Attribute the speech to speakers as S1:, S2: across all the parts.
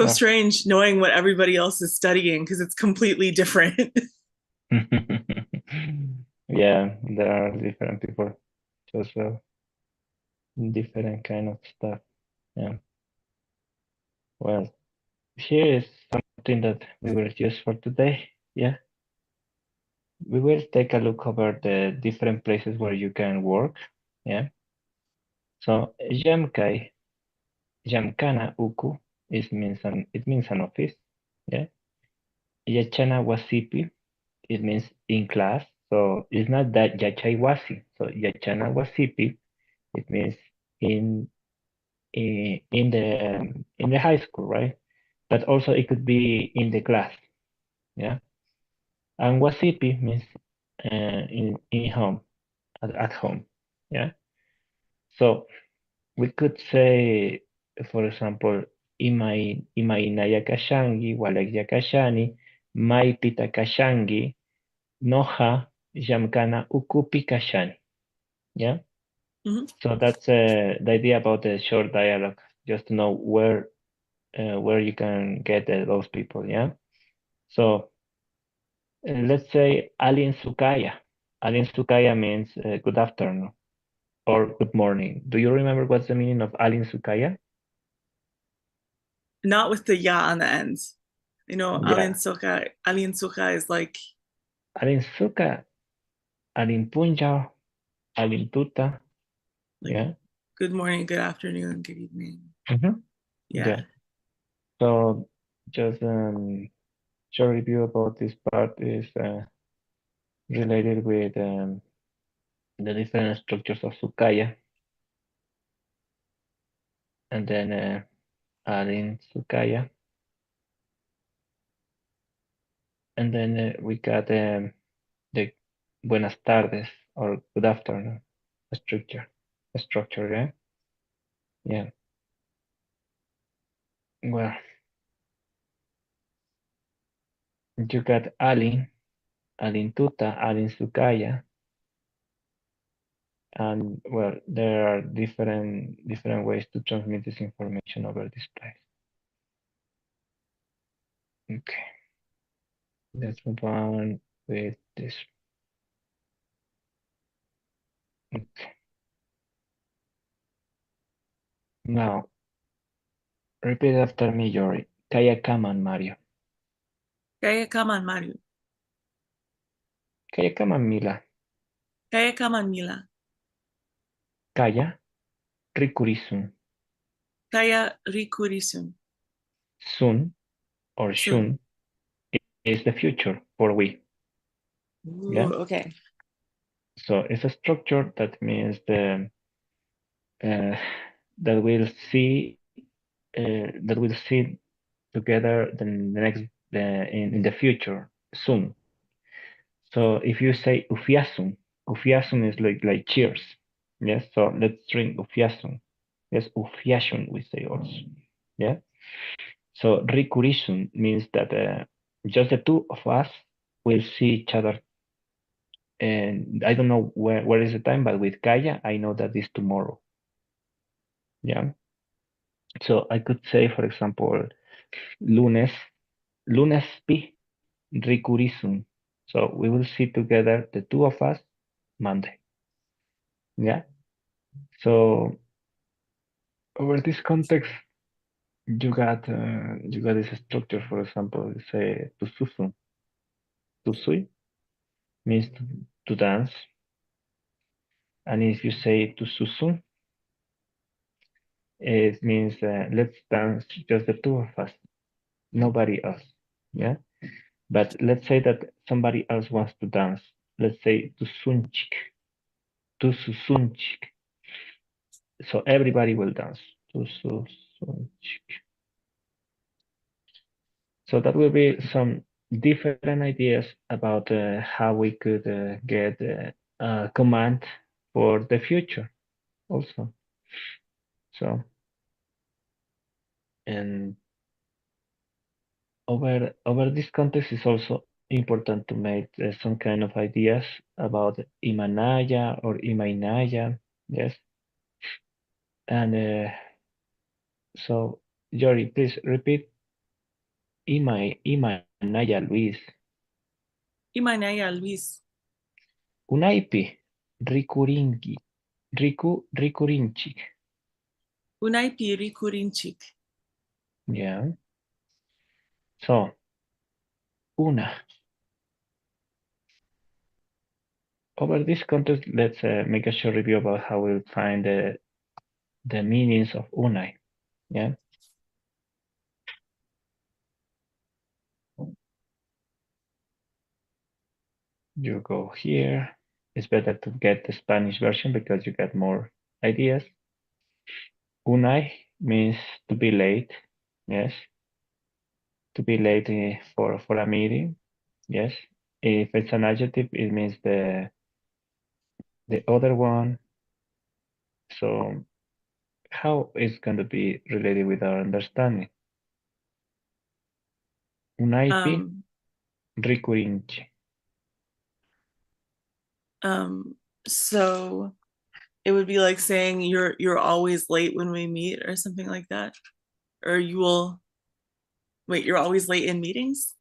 S1: so strange knowing what everybody else is studying because it's completely different.
S2: Yeah, there are different people, just different kind of stuff. Yeah. Well, here is something that we will use for today. Yeah. We will take a look over the different places where you can work. Yeah. So Jamkai, Jamkana Uku it means an office. Yeah. Yachana Wasipi, it means in class. So it's not that Yachai Wasi. So Yachana Wasipi, it means in in the high school, right? But also it could be in the class. Yeah. And Wasipi means in home, at home. Yeah. So we could say, for example, imainaya kashangi, walekya kashani, maipita kashangi, noha, jamkana ukupi kashani. Yeah.
S1: Mhm.
S2: So that's the idea about the short dialogue, just to know where you can get those people. Yeah. So let's say Alin Sukaya. Alin Sukaya means good afternoon or good morning. Do you remember what's the meaning of Alin Sukaya?
S1: Not with the ya on the end.
S2: Yeah.
S1: Alien Suka is like
S2: Alin Suka, Alin Punjau, Alin Tuta.
S1: like
S2: Yeah.
S1: good morning, good afternoon, good evening.
S2: Mm-hmm.
S1: Yeah.
S2: Yeah. So just short review about this part is related with the different structures of Sukaya, and then Alin Sukaya, and then we got the buenas tardes or good afternoon structure. Structure, yeah. Yeah. Well, you got Alin, Alin Tuta, Alin Sukaya, and well, there are different ways to transmit this information over this place. Okay, let's move on with this. Okay. Now, repeat after me, Yori. Kaya kaman, Mario.
S1: Kaya kaman Maru.
S2: Kaya kaman, Mila.
S1: Kaya kaman Mila.
S2: Kaya rikurisun.
S1: Kaya rikurisun.
S2: Sun or
S1: Sun.
S2: shun is the future for we.
S1: Ooh,
S2: Yeah.
S1: okay.
S2: So it's a structure that means uh, that will see together the next in the future soon. So if you say ufiasun, ufiasun is like cheers. Yes. So let's drink ufiasun. Yes, ufiasun we say also. Yeah. So rikurisun means that just the two of us will see each other. And I don't know where is the time, but with Kaya, I know that it's tomorrow. Yeah. So I could say, for example, lunes, lunes pi rikurizum. So we will see together, the two of us, Monday. Yeah. So over this context, you got this structure. For example, say tususun. Tusui means to dance, and if you say tususun, it means let's dance just the two of us, nobody else. Yeah. But let's say that somebody else wants to dance. Let's say tusunchik, tususunchik. So everybody will dance. Tususunchik. So that will be some different ideas about how we could get a command for the future also. So, and over this context is also important to make some kind of ideas about Imanaya or Imainaya. Yes. And so, Yori, please repeat. Imanaya Luis.
S1: Imanaya Luis.
S2: Unaipi. Rikuringi. Rikurinchi.
S1: Unaipi rikurinchik.
S2: Yeah. So, una. Over this context, let's make a short review about how we'll find the meanings of unai. Yeah. You go here. It's better to get the Spanish version because you get more ideas. Unai means to be late. Yes. To be late for a meeting. Yes. If it's an adjective, it means the other one. So how is going to be related with our understanding? Unaipi
S1: Um,
S2: rikurinchi.
S1: so it would be like saying you're always late when we meet or something like that. Or you will wait, you're always late in meetings?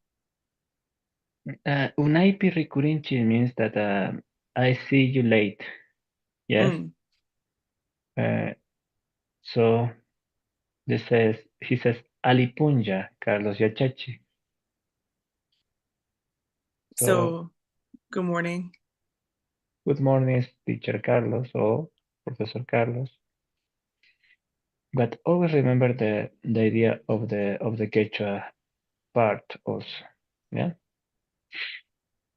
S2: Unaipi rikurinchi means that I see you late. Yes.
S1: Mm.
S2: So he says Alipunja, Carlos Yachachi. So
S1: So good morning.
S2: good morning, teacher Carlos or Professor Carlos. But always remember the idea of the Quechua part also. Yeah.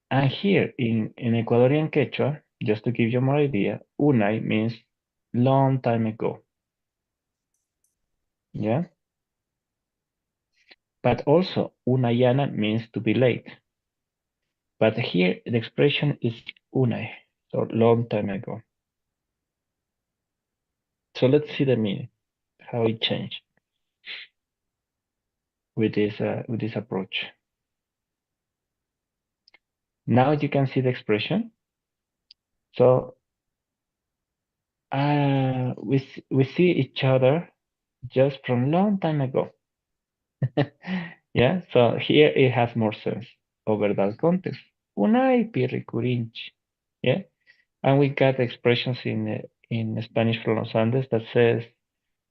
S2: And here in Ecuadorian Quechua, just to give you more idea, unai means long time ago. Yeah. But also unayana means to be late. But here the expression is unai, so long time ago. So let's see the meaning, how it changed with this approach. Now you can see the expression. So we see each other just from long time ago. Yeah, so here it has more sense over that context. Unai pirricurinchi. Yeah, and we got expressions in Spanish from los Andes that says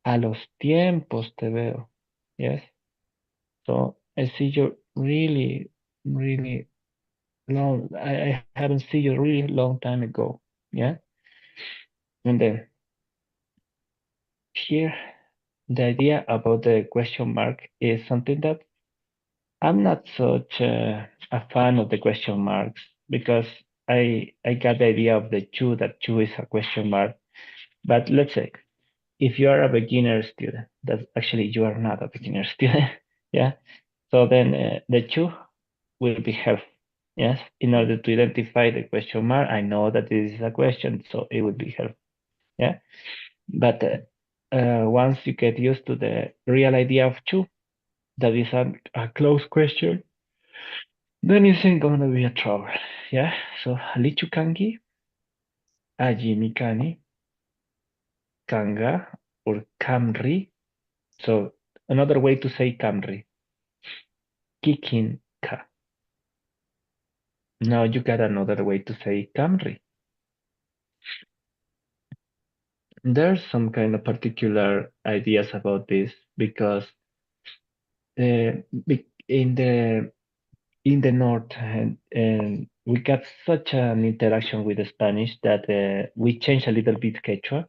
S2: a los tiempos te veo. Yes, so I see you really, really long. I haven't seen you really long time ago. Yeah, and then here the idea about the question mark is something that I'm not such a fan of the question marks because I got the idea of the two that two is a question mark. But let's say if you are a beginner student, that actually you are not a beginner student, yeah. So then the two will be helpful, yes, in order to identify the question mark. I know that this is a question, so it would be helpful, yeah. But once you get used to the real idea of two, that is a closed question, then it's gonna be a trouble. Yeah. So Lichukangi, Ajimikani, Kanga, or Kamri. So another way to say Kamri, Kikinka. Now you got another way to say Kamri. There's some kind of particular ideas about this because uh, in the north and we got such an interaction with the Spanish that we changed a little bit Quechua.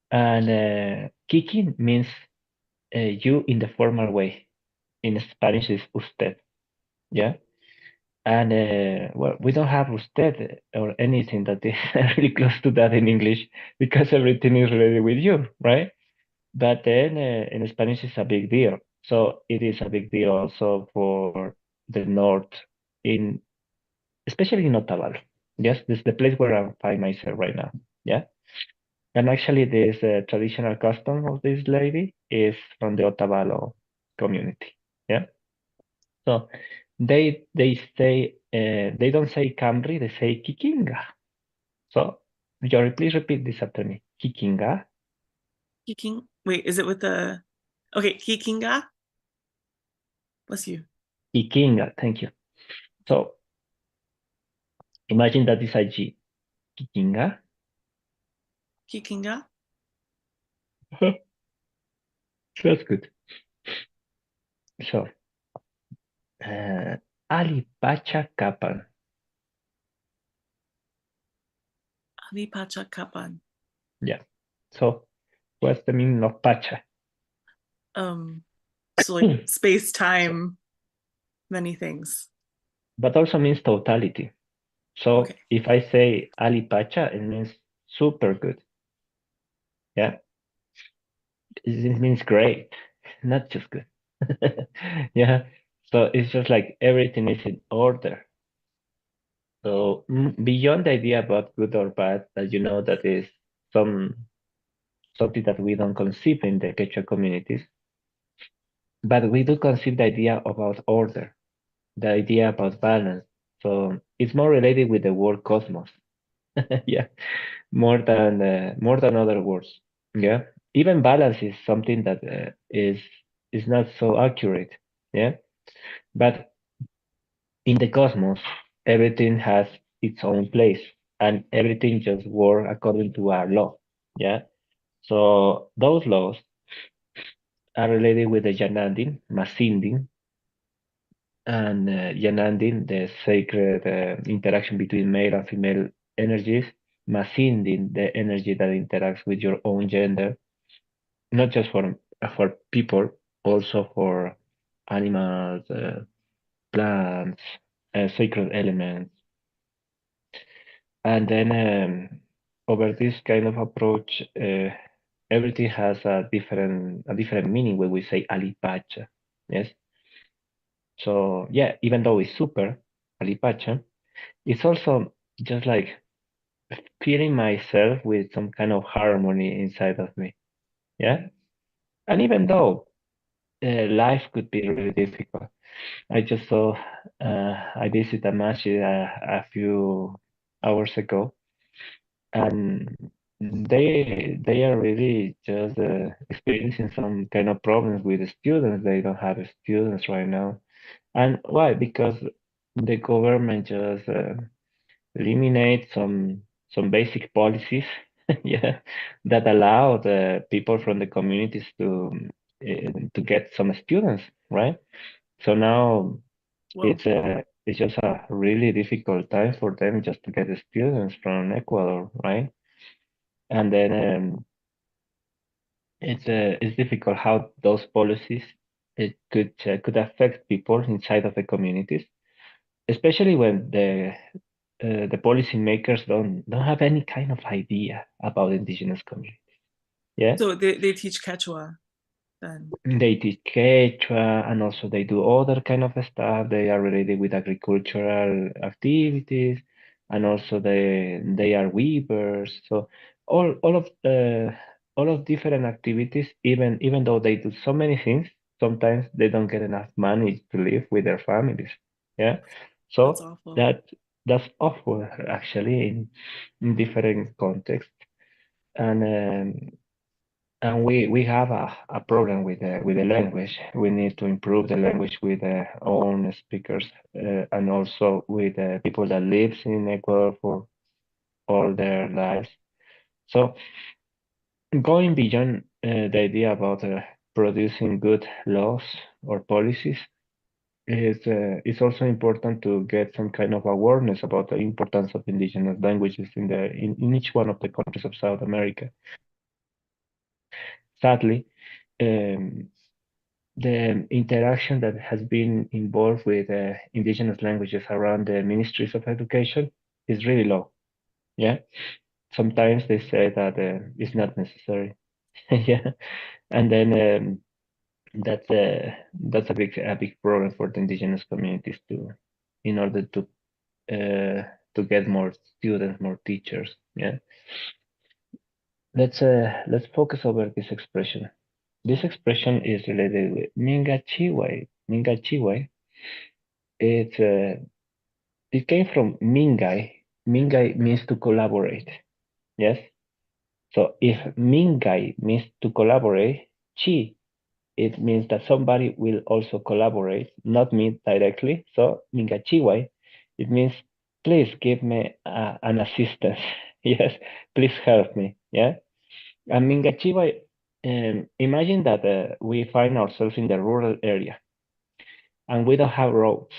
S2: And kicking means you in the formal way. In Spanish is usted. Yeah. And well, we don't have usted or anything that is really close to that in English because everything is ready with you, right? But then in Spanish it's a big deal. So it is a big deal also for the north, in especially in Otavalo. Yes, this is the place where I find myself right now. Yeah. And actually, this traditional custom of this lady is from the Otavalo community. Yeah. So they say they don't say Camry, they say Kikinga. So Jory, please repeat this after me. Kikinga.
S1: Kiking. Wait, is it with the okay, Kikinga? Bless you.
S2: Ikinga, thank you. So imagine that is a G. Ikinga.
S1: Kikinga.
S2: That's good. So, Ali Pacha Kapan.
S1: Ali Pacha Kapan.
S2: Yeah. So, what's the meaning of Pacha?
S1: Um, so like space,
S2: So,
S1: time, many things.
S2: but also means totality. So,
S1: Okay.
S2: if I say Ali Pacha, it means super good. Yeah. It means great, not just good. Yeah. So, it's just like everything is in order. So, beyond the idea about good or bad, that you know that is something that we don't conceive in the Quechua communities, but we do conceive the idea about order, the idea about balance. So it's more related with the word cosmos. Yeah, more than other words. Yeah, even balance is something that is not so accurate. Yeah, but in the cosmos, everything has its own place, and everything just works according to our law. Yeah, so those laws are related with the Yanandin, Masindin, and Yanandin, the sacred interaction between male and female energies, Masindin, the energy that interacts with your own gender, not just for people, also for animals, plants, sacred elements, and then over this kind of approach, everything has a different meaning when we say alipacha. Yes. So yeah, even though it's super alipacha, it's also just like feeling myself with some kind of harmony inside of me. Yeah. And even though life could be really difficult, I just saw, I visited a masjid a few hours ago, and they are really just experiencing some kind of problems with the students. They don't have students right now. And why? Because the government just eliminate some basic policies, yeah, that allow the people from the communities to get some students, right? So now
S1: Whoa.
S2: it's just a really difficult time for them just to get the students from Ecuador, right? And then it's difficult how those policies it could affect people inside of the communities, especially when the policymakers don't have any kind of idea about indigenous communities. Yeah,
S1: So they teach Quechua then.
S2: they teach Quechua and also they do other kind of stuff. They are related with agricultural activities and also they are weavers. So all of different activities. Even though they do so many things, sometimes they don't get enough money to live with their families. Yeah,
S1: That's
S2: so
S1: awful.
S2: that's awful actually in different contexts. And we have a problem with the language. We need to improve the language with own speakers and also with people that lives in Ecuador for all their lives. So going beyond the idea about producing good laws or policies is it's also important to get some kind of awareness about the importance of indigenous languages in each one of the countries of South America. Sadly, um, the interaction that has been involved with indigenous languages around the ministries of education is really low. Yeah, sometimes they say that it's not necessary. Yeah, and then that's a big problem for the indigenous communities to in order to get more students, more teachers. Yeah, let's focus over this expression. This expression is related with Minga Chiwe. Minga Chiwe. It's it came from Mingai. Mingai means to collaborate. Yes. So if Mingai means to collaborate, Chi it means that somebody will also collaborate, not me directly. So mingachiwai, it means please give me an assistance. Yes, please help me. Yeah, and mingachiwai. Imagine that we find ourselves in the rural area and we don't have roads.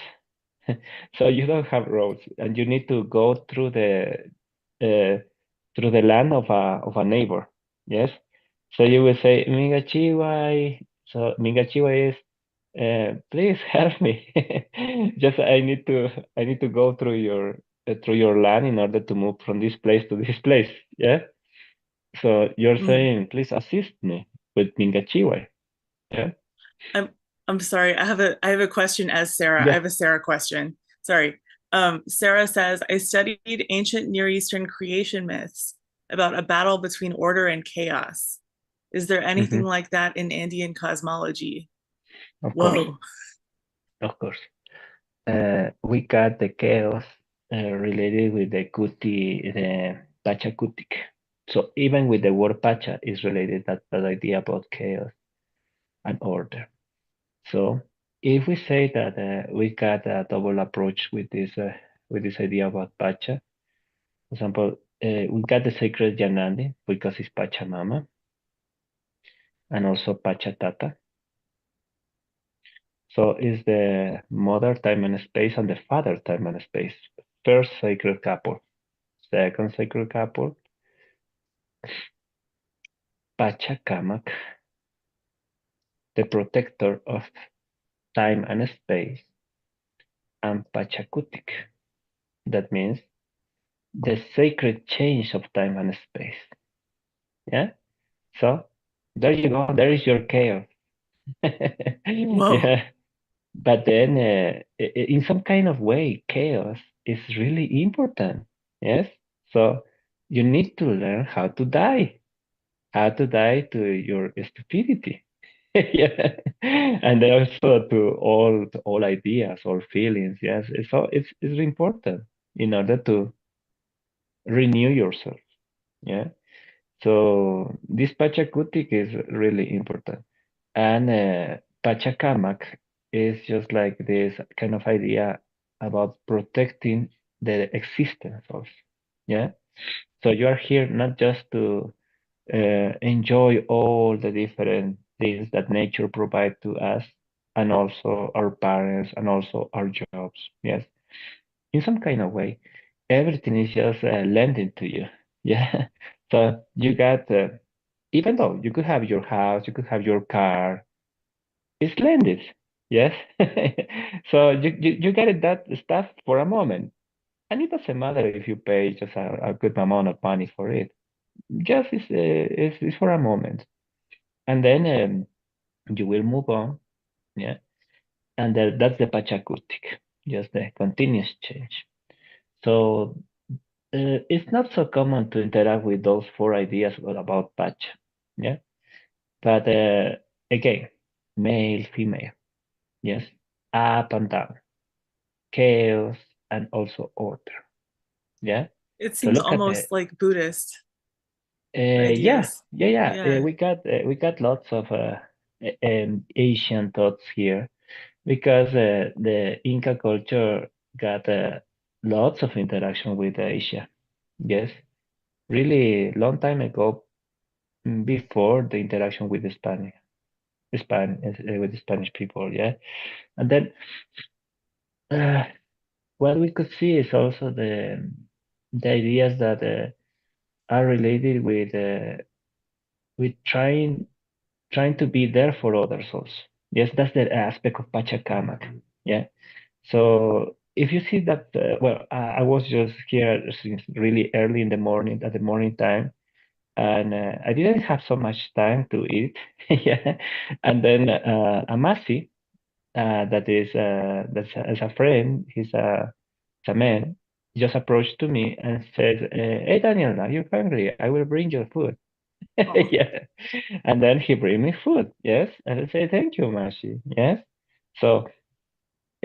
S2: So you don't have roads, and you need to go uh, through the land of a neighbor. Yes. So you will say Mingachiwai. So Mingachiwai is please help me. Just I need to go through your land in order to move from this place to this place. Yeah. So you're
S1: Mm.
S2: saying please assist me with Mingachiwai. Yeah.
S1: I'm I'm sorry. I have a question as Sarah. I
S2: Yeah.
S1: have a Sarah question. Sorry. Sarah says, I studied ancient Near Eastern creation myths about a battle between order and chaos. Is there anything
S2: Hmm.
S1: like that in Andean cosmology?
S2: Of course.
S1: Whoa.
S2: Of course. We got the chaos related with the Kuti, the Pachakutik. So even with the word Pacha is related that idea about chaos and order. So if we say that we got a double approach with this idea about Pacha, for example, we got the sacred Yanandi because it's Pachamama and also Pachatata. So is the mother time and space and the father time and space. First sacred couple. Second sacred couple, Pachacamac, the protector of time and space, and Pachacutic, that means the sacred change of time and space. Yeah? So there you go, there is your chaos.
S1: Whoa.
S2: Yeah. But then, in some kind of way, chaos is really important. Yes? So you need to learn how to die to your stupidity. Yeah, and also to all ideas, all feelings. Yes, it's important in order to renew yourself. Yeah, so this Pachakutik is really important, and Pachacamac is just like this kind of idea about protecting the existence of. Yeah, so you are here not just to enjoy all the different things that nature provides to us and also our parents and also our jobs. Yes, in some kind of way, everything is just lending to you. Yeah, so you got even though you could have your house, you could have your car, it's lended. Yes, so you get that stuff for a moment, and it doesn't matter if you pay just a good amount of money for it. Just it's for a moment, and then you will move on. Yeah, and that's the Pachakutik, just the continuous change. So it's not so common to interact with those four ideas about Pacha. Yeah, but again, male, female, yes, up and down, chaos, and also order. Yeah.
S1: It
S2: So
S1: seems
S2: look at the
S1: almost like Buddhist ideas.
S2: yeah.
S1: Yeah.
S2: We got lots of Asian thoughts here because the Inca culture got lots of interaction with Asia. Yes, really long time ago, before the interaction with the with the Spanish people. Yeah, and then uh, what we could see is also the ideas that are related with trying to be there for others also. Yes, that's the aspect of Pachacamac. Yeah. So if you see that, well, I was just here since really early in the morning, at the morning time, and I didn't have so much time to eat. Yeah. And then Amasi, that's as a friend, he's a man, just approached to me and said, "Hey Daniel, are you hungry? I will bring you food."
S1: Oh,
S2: Yeah. And then he bring me food. Yes. And I say, "Thank you, Mashi." Yes. So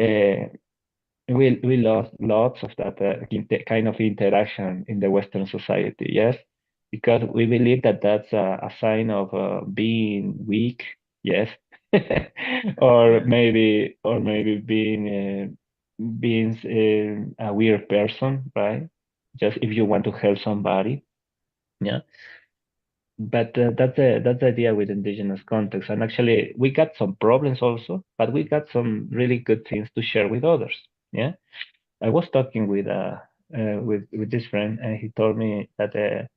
S2: uh, we lost lots of that kind of interaction in the Western society. Yes, because we believe that that's a sign of being weak. Yes. or
S1: Yeah.
S2: maybe being a weird person, right? Just if you want to help somebody, yeah. But that's the idea with indigenous context. And actually, we got some problems also, but we got some really good things to share with others. Yeah, I was talking with this friend, and he told me that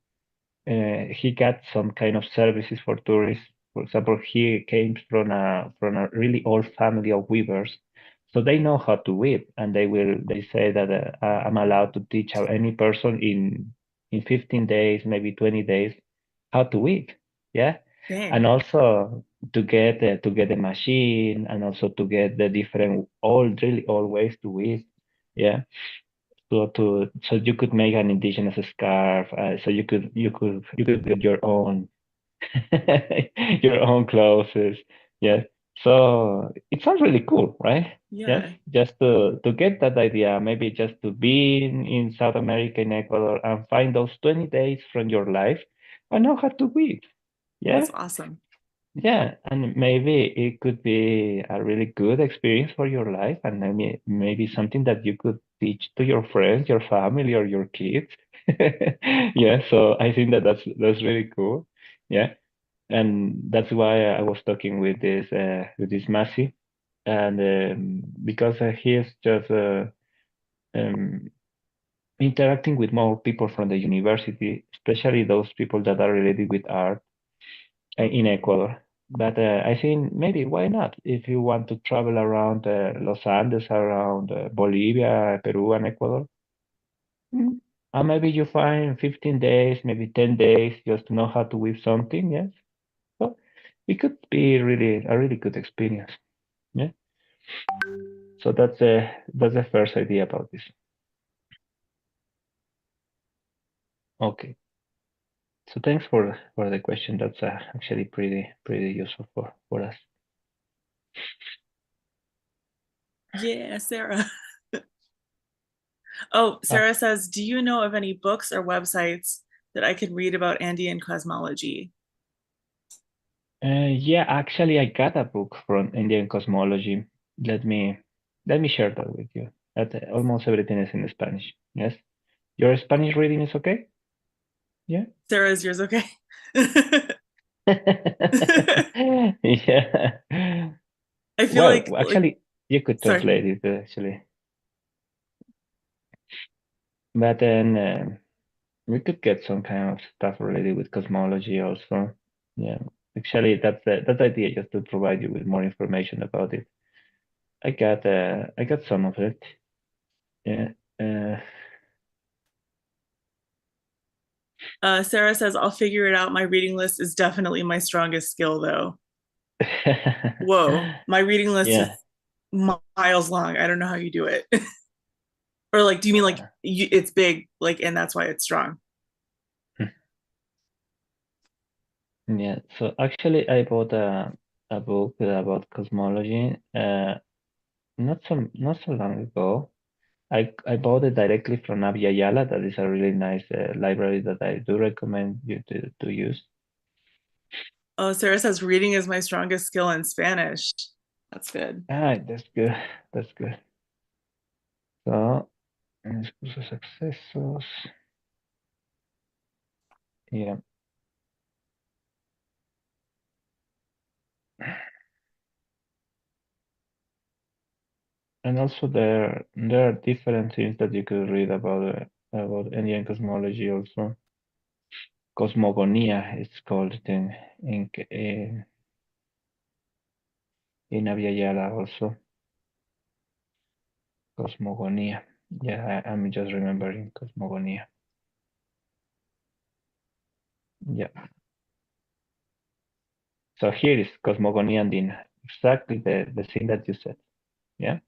S2: he got some kind of services for tourists. For example, he came from a really old family of weavers, so they know how to weave, and they say that I'm allowed to teach any person in 15 days, maybe 20 days, how to weave. Yeah, and
S1: Dang.
S2: also to get the machine, and also to get the different really old ways to weave. Yeah, so you could make an indigenous scarf. So you could get your own your own clothes. Yes. So it sounds really cool, right? Yes.
S1: Yeah.
S2: Just to get that idea, maybe just to be in South America, in Ecuador, and find those 20 days from your life and know how to weave. Yeah.
S1: That's awesome.
S2: Yeah, and maybe it could be a really good experience for your life, and maybe something that you could teach to your friends, your family, or your kids. Yeah, so I think that that's really cool. Yeah, and that's why I was talking with this Masi, and because he is just um, interacting with more people from the university, especially those people that are related with art in Ecuador. But I think maybe why not? If you want to travel around Los Andes, around Bolivia, Peru, and Ecuador, mm, and maybe you find 15 days, maybe 10 days just to know how to weave something. Yes, so it could be really a really good experience. Yeah. So that's the first idea about this. Okay. So thanks for the question. That's actually pretty useful for us.
S1: Yeah, Sarah. Oh,
S2: Uh,
S1: Sarah says, do you know of any books or websites that I could read about Andean cosmology?
S2: yeah, actually, I got a book from Indian cosmology. Let me let me share that with you. That almost everything is in Spanish. Yes, your Spanish reading is okay. Yeah.
S1: Sarah, is yours okay?
S2: Yeah.
S1: I feel
S2: Well,
S1: like
S2: actually, you could
S1: sorry.
S2: translate it actually, but then we could get some kind of stuff related with cosmology also. Yeah. Actually, that's the idea, just to provide you with more information about it. I got some of it. Yeah. Uh,
S1: Sarah says, I'll figure it out. My reading list is definitely my strongest skill, though. Whoa, my reading list is
S2: Yeah.
S1: miles long. I don't know how you do it. Or like, do you mean like
S2: Yeah.
S1: it's big, like, and that's why it's strong?
S2: Yeah. So actually, I bought a book about cosmology. Not so long ago. I bought it directly from Abya Yala. That is a really nice library that I do recommend you to use.
S1: Oh, Sarah says reading is my strongest skill in Spanish. That's good.
S2: Ah, that's good. That's good. So, discursos accesos. Yeah. And also there are different things that you could read about Indian cosmology also. Cosmogonia, it's called in Abya also. Cosmogonia. Yeah, I'm just remembering Cosmogonia. Yeah. So here is Cosmogonia Andina. Exactly the thing that you said. Yeah.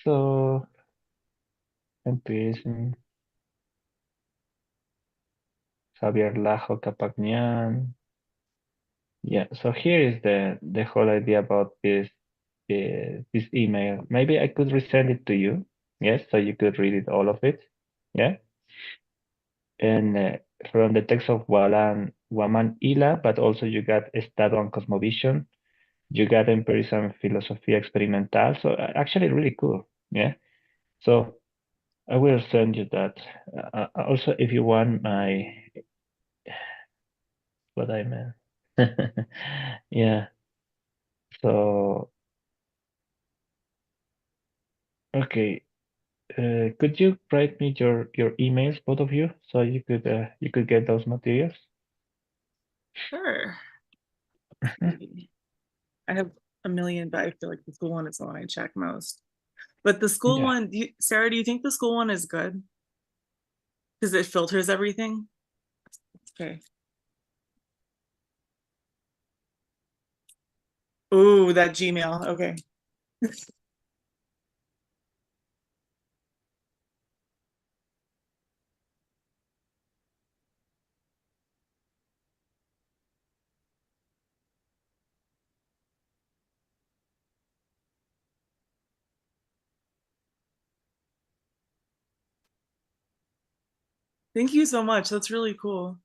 S2: So empirism, Xavier Lajo Capagnan. Yeah. So here is the whole idea about this email. Maybe I could resend it to you. Yes, so you could read it all of it. Yeah. And from the text of Walan Woman Ila, but also you got Estado and Cosmovision. You got Empirism and Filosofía Experimental. So actually really cool. Yeah. So I will send you that. Also, if you want my what I meant. Yeah. So okay. Could you write me your emails, both of you, so you could get those materials?
S1: Sure. I have a million, but I feel like the school one is the one I check most. But the school
S2: Yeah.
S1: one, Sarah, do you think the school one is good? Because it filters everything? Okay. Ooh, that Gmail. Okay. Thank you so much. That's really cool.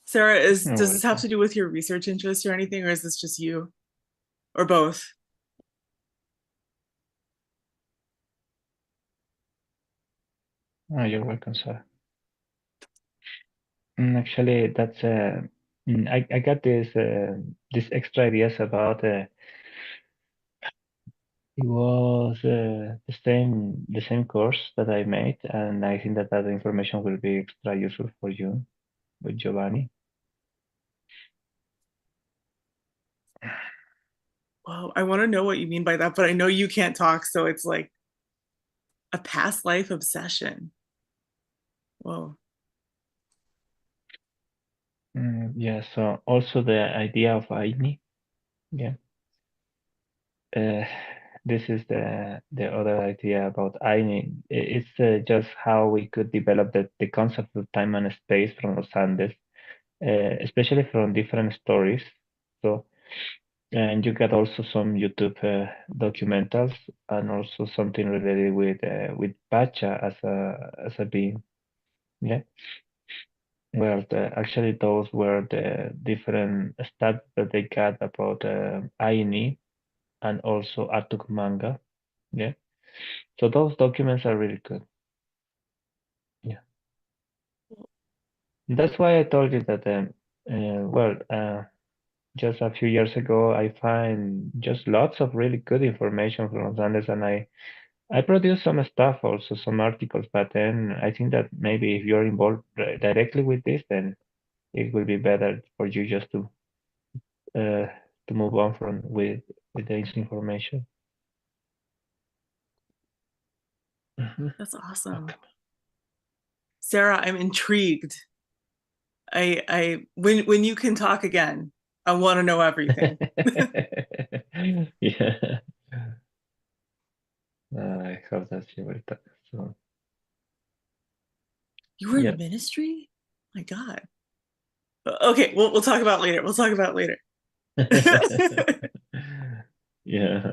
S1: Sarah,
S2: You're
S1: does this have
S2: welcome.
S1: to do with your research interest or anything, or is this just you? Or both?
S2: Oh, you're welcome, sir. Actually, that's I got this extra ideas about it was the same course that I made, and I think that that information will be extra useful for you with Giovanni.
S1: Well, I want to know what you mean by that, but I know you can't talk, so it's like a past life obsession. Whoa.
S2: Yeah. So also the idea of Aini. Yeah. Uh, this is the other idea about Aini. It's just how we could develop the concept of time and space from Los Andes, especially from different stories. So, and you got also some YouTube documentals and also something related with Pacha as a being. Yeah, where actually those were the different stats that they got about Aini and also Atuk manga. Yeah, so those documents are really good. Yeah, that's why I told you that. Just a few years ago, I find just lots of really good information from Los Andes, and I produce some stuff, also some articles. But then I think that maybe if you're involved directly with this, then it will be better for you just uh, to move on from with this information. Mhm.
S1: That's awesome.
S2: Welcome.
S1: Sarah, I'm intrigued. When you can talk again, I want to know everything.
S2: Yeah, I hope that you will. So
S1: You were in
S2: yeah.
S1: the ministry? My God. Okay, we'll talk about later. We'll talk about later.
S2: Yeah.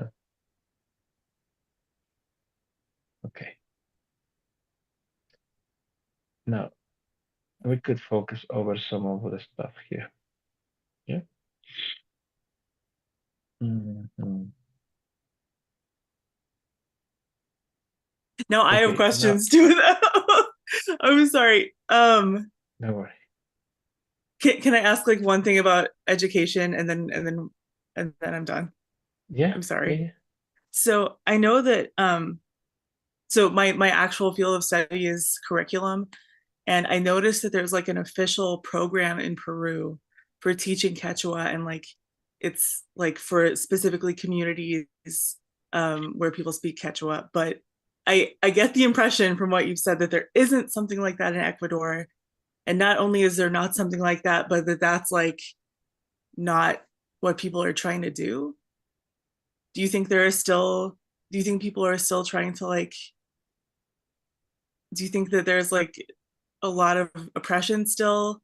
S2: Okay. Now we could focus over some of the stuff here. Yeah. Mhm.
S1: Now I have
S2: Okay. Now,
S1: questions too. I'm sorry.
S2: don't worry.
S1: Can I ask like one thing about education and then I'm done.
S2: Yeah.
S1: I'm
S2: Yeah.
S1: sorry.
S2: Yeah.
S1: So I know that so my actual field of study is curriculum, and I noticed that there's like an official program in Peru for teaching Quechua, and like it's like for specifically communities where people speak Quechua. But I get the impression from what you've said that there isn't something like that in Ecuador, and not only is there not something like that, but that's like not what people are trying to do. Do you think there is still? Do you think people are still trying to like? Do you think that there's like a lot of oppression still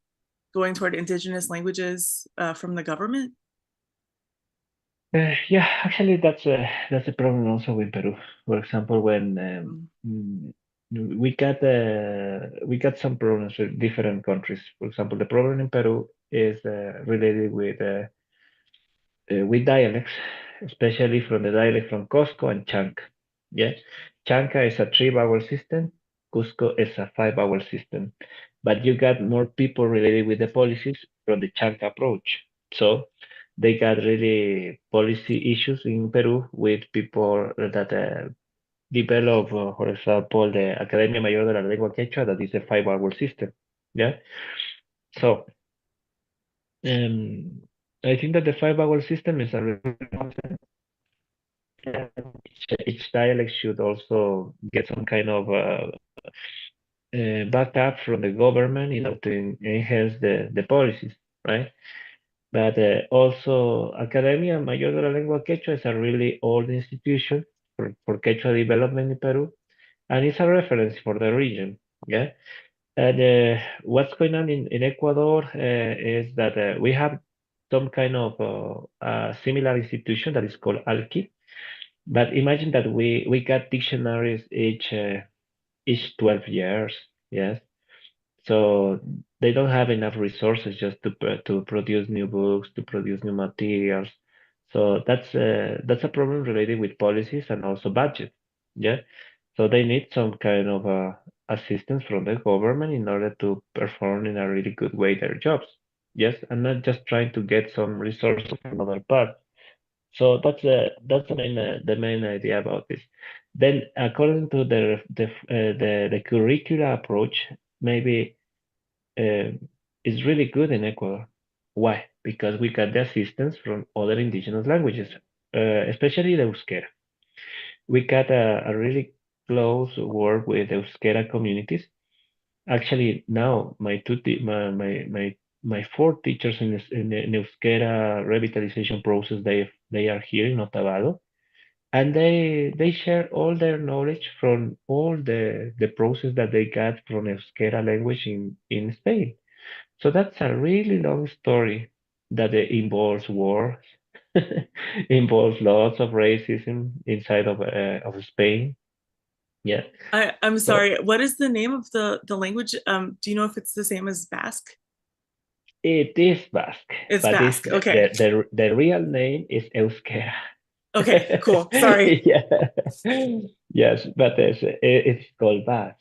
S1: going toward indigenous languages from the government?
S2: Yeah. Actually, that's a problem also in Peru. For example, when
S1: Mm.
S2: we got some problems with different countries. For example, the problem in Peru is related with dialects, especially from the dialect from Cusco and Chanca. Yeah, Chanca is a three-vowel system. Cusco is a five-vowel system. But you got more people related with the policies from the Chanca approach. So they got really policy issues in Peru with people that develop, for example, the Academia Mayor de la Lengua Quechua, that is a five-vowel system. Yeah. So um, I think that the five-vowel system is a really each dialect should also get some kind of backup from the government in order to enhance the policies, right? But also, Academia Mayor de la Lengua Quechua is a really old institution for Quechua development in Peru, and it's a reference for the region. Yeah. And what's going on in Ecuador is that we have some kind of similar institution that is called Alki. But imagine that we got dictionaries each 12 years. Yes. So they don't have enough resources just to produce new books, to produce new materials. So that's a problem related with policies and also budget. Yeah. So they need some kind of assistance from the government in order to perform in a really good way their jobs. Yes, and not just trying to get some resources from other parts. So that's the main idea about this. Then, according to the curricula approach, maybe uh, is really good in Ecuador. Why? Because we got the assistance from other indigenous languages, especially the Euskera. We got a really close work with Euskera communities. Actually, now my my four teachers in Euskera revitalization process, they are here in Otavalo, and they share all their knowledge from all the process that they got from Euskera language in Spain. So that's a really long story that involves wars, involves lots of racism inside of Spain. Yeah.
S1: I'm
S2: So
S1: sorry. What is the name of the language? Do you know if it's the same as Basque?
S2: it is Basque,
S1: It's
S2: but it's
S1: Basque. Okay.
S2: the real name is Euskera.
S1: Okay, cool. Sorry.
S2: Yeah. Yes, but it's called Basque.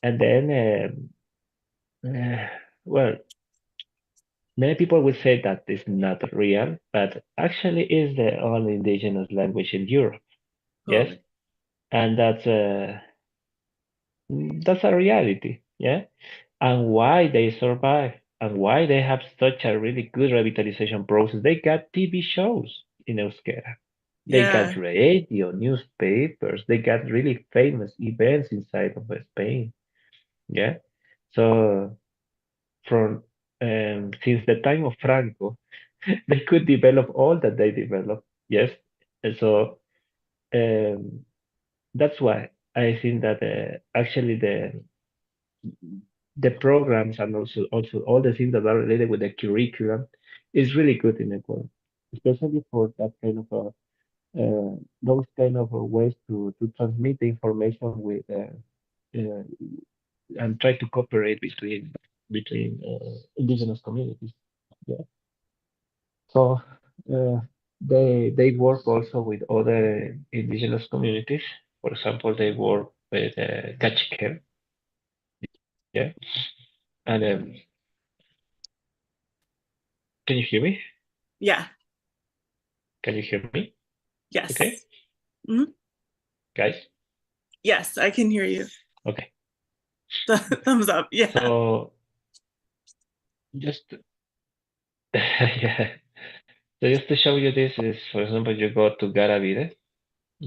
S2: And then, well, many people will say that it's not real, but actually is the only indigenous language in Europe. Yes,
S1: Totally.
S2: and that's a reality. Yeah, and why they survive and why they have such a really good revitalization process. They got TV shows in Euskera. They got
S1: Yeah.
S2: radio, newspapers. They got really famous events inside of Spain. Yeah, so from since the time of Franco, they could develop all that they developed. Yes, and so um, that's why I think that actually the programs and also all the things that are related with the curriculum is really good in Ecuador, especially for that kind of those kind of ways to transmit the information with uh, and try to cooperate between indigenous communities. Yeah. So uh, they work also with other indigenous communities. For example, they work with Cachiquel. Yeah. And can you hear me?
S1: Yeah.
S2: Can you hear me? Okay,
S1: Yes. Mhm.
S2: guys.
S1: Yes, I can hear you.
S2: Okay.
S1: Thumbs up. Yeah.
S2: So just yeah. So just to show you this is, for example, you go to Garavide,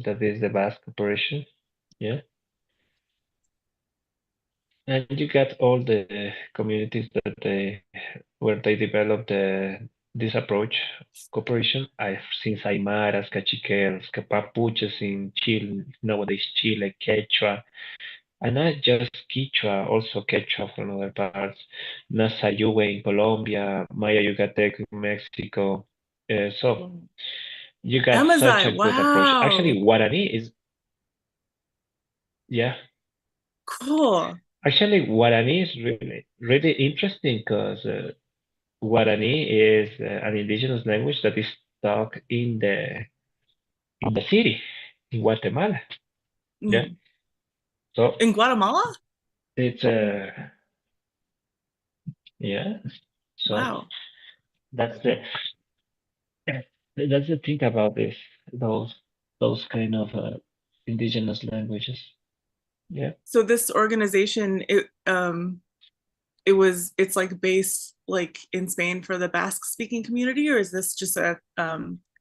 S2: that is the Basque operation. Yeah. And you got all the communities that they where they developed this approach cooperation. I've seen Aymaras, Cachiqueros, Papuches in Chile, nowadays Chile, Quechua, and not just Quechua, also Quechua from other parts, Nasayube in Colombia, Maya Yucatec in Mexico. So you got such
S1: Amazai.
S2: a good approach.
S1: Wow.
S2: Actually, Guarani is, yeah.
S1: Cool.
S2: Actually, Guarani is really interesting because Guarani is an indigenous language that is talked in the city in Guatemala. Yeah,
S1: Mm.
S2: so
S1: In Guatemala?
S2: it's yeah. So
S1: Wow.
S2: that's the that's the thing about this those those kind of indigenous languages. Yeah.
S1: So this organization, it's like based like in Spain for the Basque speaking community, or is this just a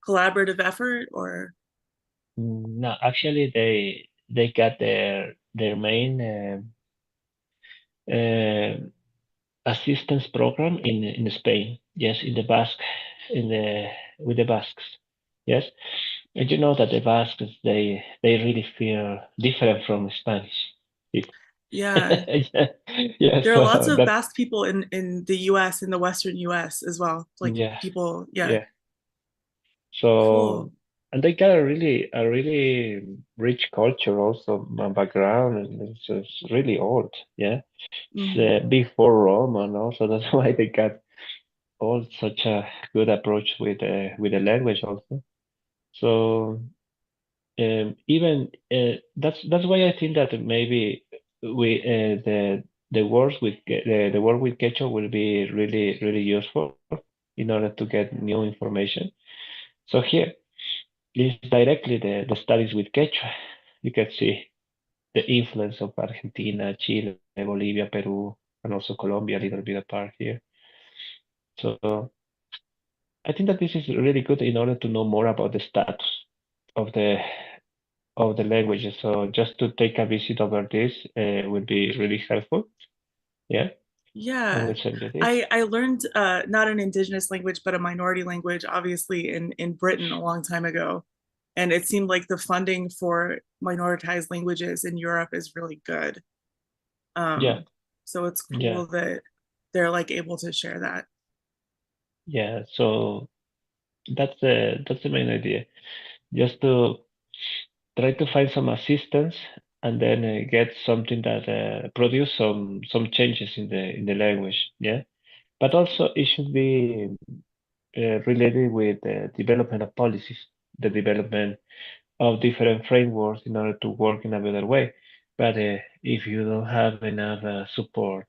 S1: collaborative effort or
S2: No, actually, they got their main uh, assistance program in Spain. Yes, in the Basque, in the with the Basques. Yes, and you know that the Basques they really feel different from Spanish people.
S1: yeah.
S2: Yeah, yeah.
S1: There are lots
S2: So
S1: of
S2: that
S1: Basque people in the US, in the Western US as well. Like
S2: yeah,
S1: people, yeah.
S2: yeah. So
S1: Cool.
S2: and they got a really rich culture also background, and it's really old. Yeah, it's
S1: Hmm.
S2: before Rome, and also that's why they got all such a good approach with the language also. So even that's why I think that maybe we the words with the word with Quechua will be really useful in order to get new information. So here is directly the studies with Quechua. You can see the influence of Argentina, Chile, Bolivia, Peru, and also Colombia, a little bit apart here. So I think that this is really good in order to know more about the status of the languages. So just to take a visit over this would be really helpful. Yeah, I
S1: Yeah.
S2: will send you this.
S1: I learned not an indigenous language, but a minority language, obviously in Britain a long time ago. And it seemed like the funding for minoritized languages in Europe is really good.
S2: Yeah,
S1: So it's
S2: yeah,
S1: cool that they're like able to share that.
S2: yeah. So that's the main idea. Just to try to find some assistance and then get something that produce some changes in the language. Yeah, but also it should be related with the development of policies, the development of different frameworks in order to work in a better way. But if you don't have enough support,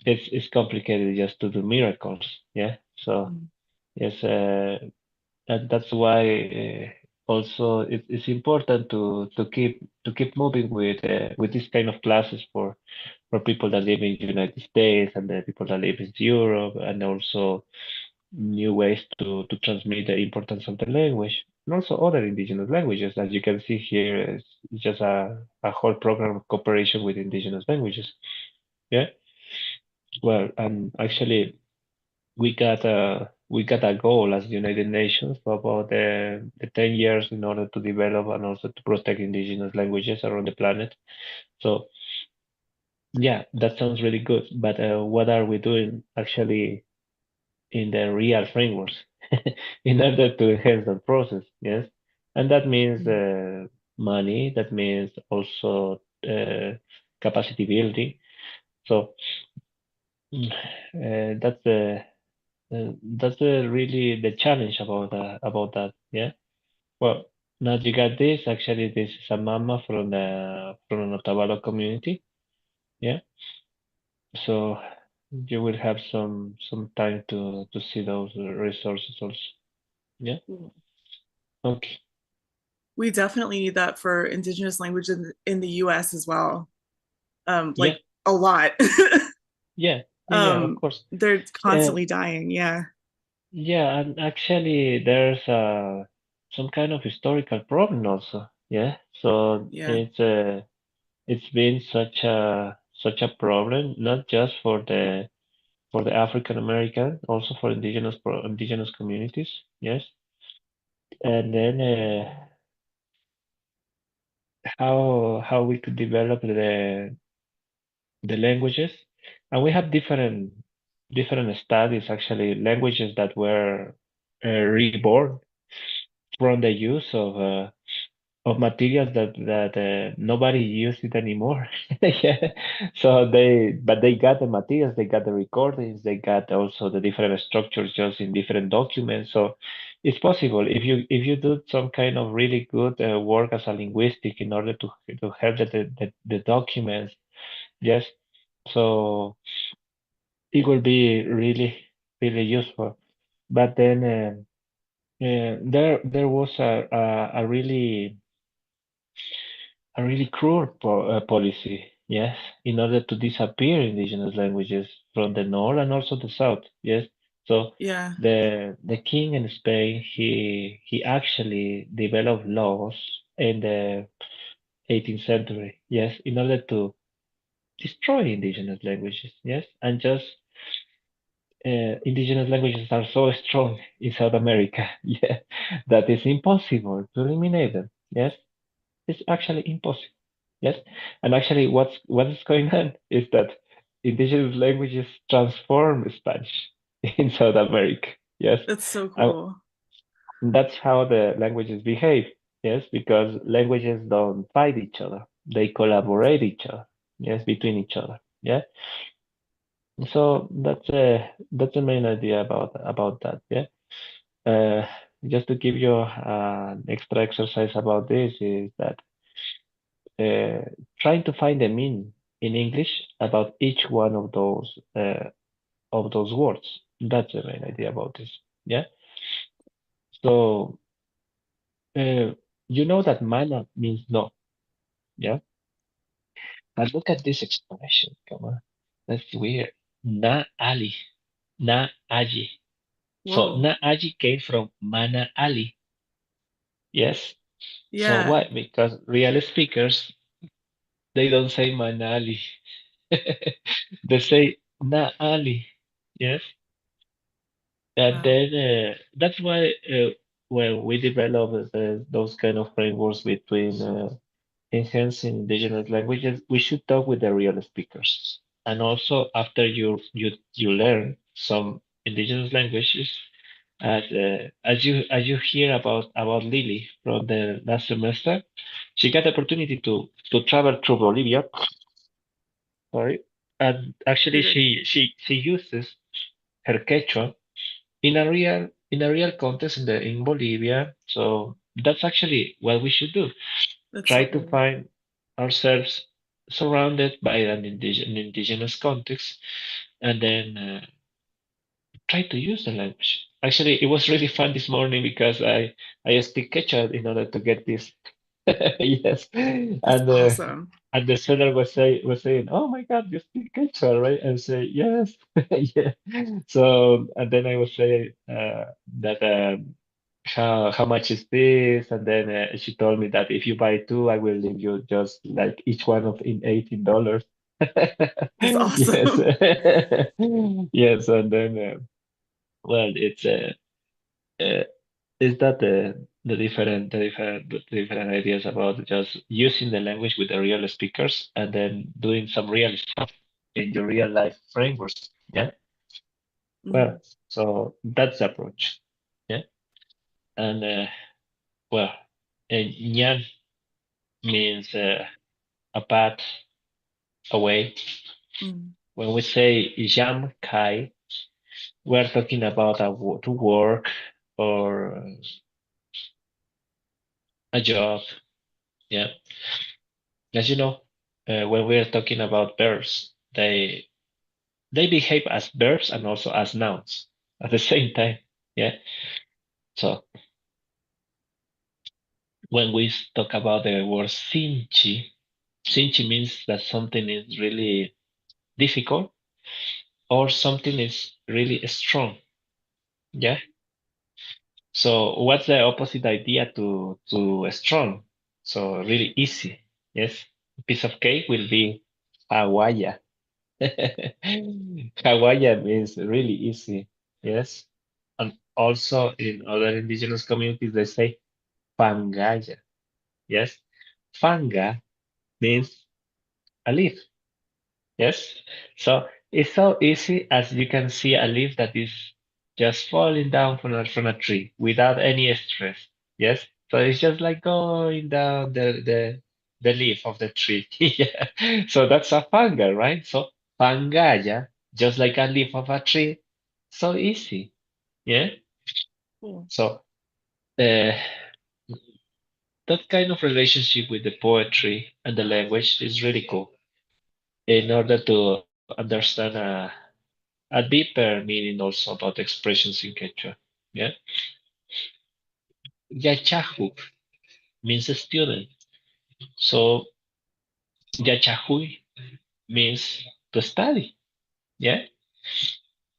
S2: it's complicated just to do miracles. Yeah. So
S1: Mm.
S2: yes, that's why also it's important to keep moving with this kind of classes for people that live in the United States and the people that live in Europe, and also new ways to transmit the importance of the language, and also other indigenous languages. As you can see here, it's just a whole program of cooperation with indigenous languages. Yeah. Well, and actually, we got a goal as United Nations for about the 10 years in order to develop and also to protect indigenous languages around the planet. So yeah, that sounds really good. But what are we doing actually in the real frameworks in order to enhance that process? Yes, and that means
S1: Mm.
S2: money. That means also capacity building. So that's really the challenge about that. Yeah. Well, now you got this. Actually, this is a mama from the Otavalo community. Yeah. So you will have some time to see those resources also. Yeah.
S1: Cool.
S2: Okay.
S1: We definitely need that for indigenous language in the US as well.
S2: Yeah.
S1: Like a lot.
S2: Yeah. Yeah. Yeah. Of course.
S1: They're
S2: Uh,
S1: constantly dying. Yeah.
S2: yeah. And actually, there's some kind of historical problem also. Yeah. So
S1: Yeah.
S2: it's been such a problem, not just for the African American, also for indigenous communities. Yes, and then how we could develop the languages, and we have different studies actually, languages that were reborn from the use of of materials that nobody uses it anymore. Yeah. So but they got the materials, they got the recordings, they got also the different structures just in different documents. So it's possible if you do some kind of really good work as a linguistic in order to have the documents. Yes. So it will be really useful. But then there was a really cruel policy, yes, in order to disappear indigenous languages from the north and also the south, yes. So
S1: Yeah,
S2: the king in Spain, he actually developed laws in the 18th century, yes, in order to destroy indigenous languages, yes, and just indigenous languages are so strong in South America, yeah, that it's impossible to eliminate them, yes. It's actually impossible. Yes. And actually what is going on is that indigenous languages transform Spanish in South America. Yes.
S1: that's so
S2: And
S1: cool.
S2: that's how the languages behave. Yes, because languages don't fight each other. They collaborate each other. Yes, between each other. Yeah. So that's the main idea about that. Yeah. Uh, just to give you an extra exercise about this is that uh, trying to find a meaning in English about each one of those words. That's the main idea about this. Yeah. So uh, you know that mana means no. Yeah. But look at this expression. Come on, that's weird. Na ali, na aji. So
S1: Whoa.
S2: na aji came from mana ali. Yes. So
S1: Yeah.
S2: why? Because real speakers they don't say mana ali. They say na ali. Yes. And
S1: Wow.
S2: then that's why when we develop those kind of frameworks between enhancing indigenous languages, we should talk with the real speakers. And also after you learn some indigenous languages, as you hear about Lily from the last semester, she got the opportunity to travel through Bolivia. Sorry, and actually
S1: You're good.
S2: she uses her Quechua in a real context in Bolivia. So that's actually what we should do.
S1: That's
S2: Try
S1: so
S2: to
S1: cool.
S2: find ourselves surrounded by an indigenous context, and then try to use the language. Actually, it was really fun this morning because I speak Quechua in order to get this. Yes,
S1: That's
S2: and
S1: awesome.
S2: and the seller was saying, "Oh my God, you speak Quechua, right?" And say, "Yes, yeah." So and then I was saying that how much is this? And then she told me that if you buy two, I will leave you just like each one of in $18.
S1: That's
S2: Yes,
S1: awesome.
S2: yes, and then well, uh, is that the different ideas about just using the language with the real speakers and then doing some real stuff in your real life frameworks. Yeah.
S1: Mm,
S2: Well, so that's the approach. Yeah. And well, Nyan means a path away.
S1: mm,
S2: When we say Jam Kai, we're talking about to work or a job. Yeah. As you know, when we're talking about verbs, they behave as verbs and also as nouns at the same time. Yeah. So when we talk about the word sinchi, sinchi means that something is really difficult or something is really strong. Yeah. So what's the opposite idea to strong? So really easy. Yes. A piece of cake will be Hawaii. Hawaii means really easy. Yes. And also in other indigenous communities they say pangaya. Yes. Fanga means a leaf. Yes. So it's so easy as you can see a leaf that is just falling down from a tree without any stress. Yes. So it's just like going down the leaf of the tree. Yeah. So that's a fungal, right? So pangaya, just like a leaf of a tree. So easy. Yeah.
S1: Cool.
S2: So that kind of relationship with the poetry and the language is really cool in order to understand a deeper meaning also about expressions in Quechua. Yeah. Yachahu means a student. So Yachahui means to study. Yeah.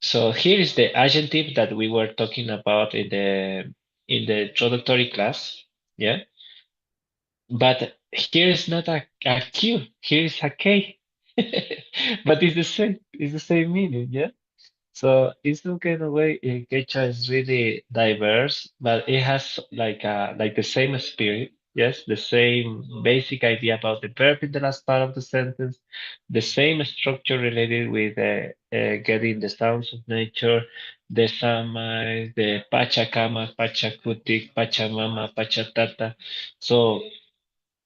S2: So here is the adjective that we were talking about in the introductory class. Yeah. But here is not a Q. Here is a K. But it's the same. It's the same meaning. Yeah. So it's some kind of way Quechua is really diverse, but it has like the same spirit, yes, the same basic idea about the verb in the last part of the sentence, the same structure related with getting the sounds of nature, the samai, the pachacama, pachakutik, pachamama, pachatata. So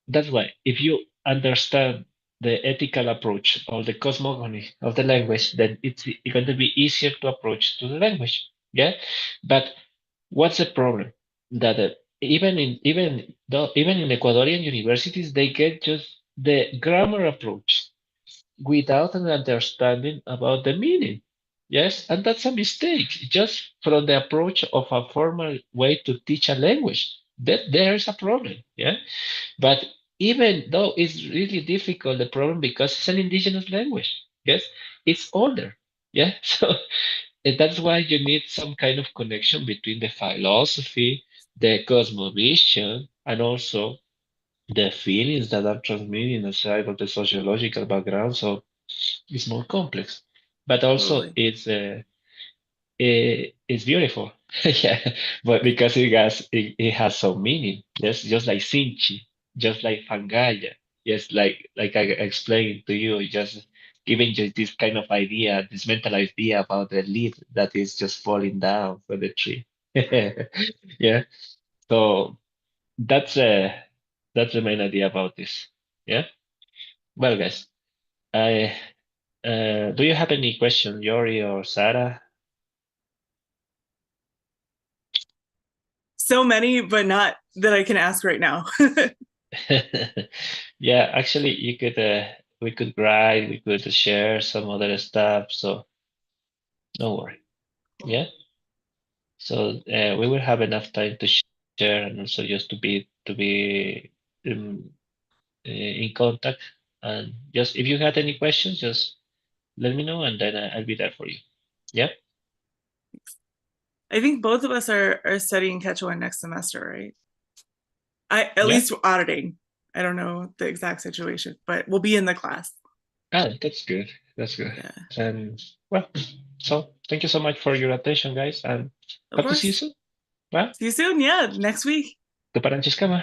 S2: that's why, if you understand the ethical approach or the cosmogony of the language, then it's going to be easier to approach to the language. Yeah, but what's the problem? That even in Ecuadorian universities, they get just the grammar approach without an understanding about the meaning. Yes, and that's a mistake. Just from the approach of a formal way to teach a language, that there is a problem. Yeah, but even though it's really difficult, the problem because it's an indigenous language, yes, it's older. Yeah, so that's why you need some kind of connection between the philosophy, the cosmovision, and also the feelings that are transmitted aside of the sociological background. So it's more complex, but also
S1: Totally.
S2: it's beautiful. Yeah, but because it has some meaning. Yes, just like Sinchi, just like Fangaya. Yes, like I explained to you, just giving you this kind of idea, this mental idea about the leaf that is just falling down from the tree. Yeah. So that's uh that's the main idea about this. Yeah. Well, guys, I do you have any question, Yori or Sarah?
S1: So many, but not that I can ask right now.
S2: Yeah, actually, you could we could write, we could share some other stuff, so don't worry.
S1: Cool.
S2: Yeah, so we will have enough time to share and also just to be um, in contact. And just if you had any questions, just let me know, and then I'll be there for you. Yeah,
S1: I think both of us are studying Quechua next semester, right? I at
S2: yeah.
S1: least auditing. I don't know the exact situation, but we'll be in the class.
S2: Ah, that's good. That's good.
S1: Yeah,
S2: And well, so thank you so much for your attention, guys, and
S1: of
S2: hope to see you
S1: course.
S2: soon. Well,
S1: See you soon. Yeah, next week.
S2: tu paranchis kama.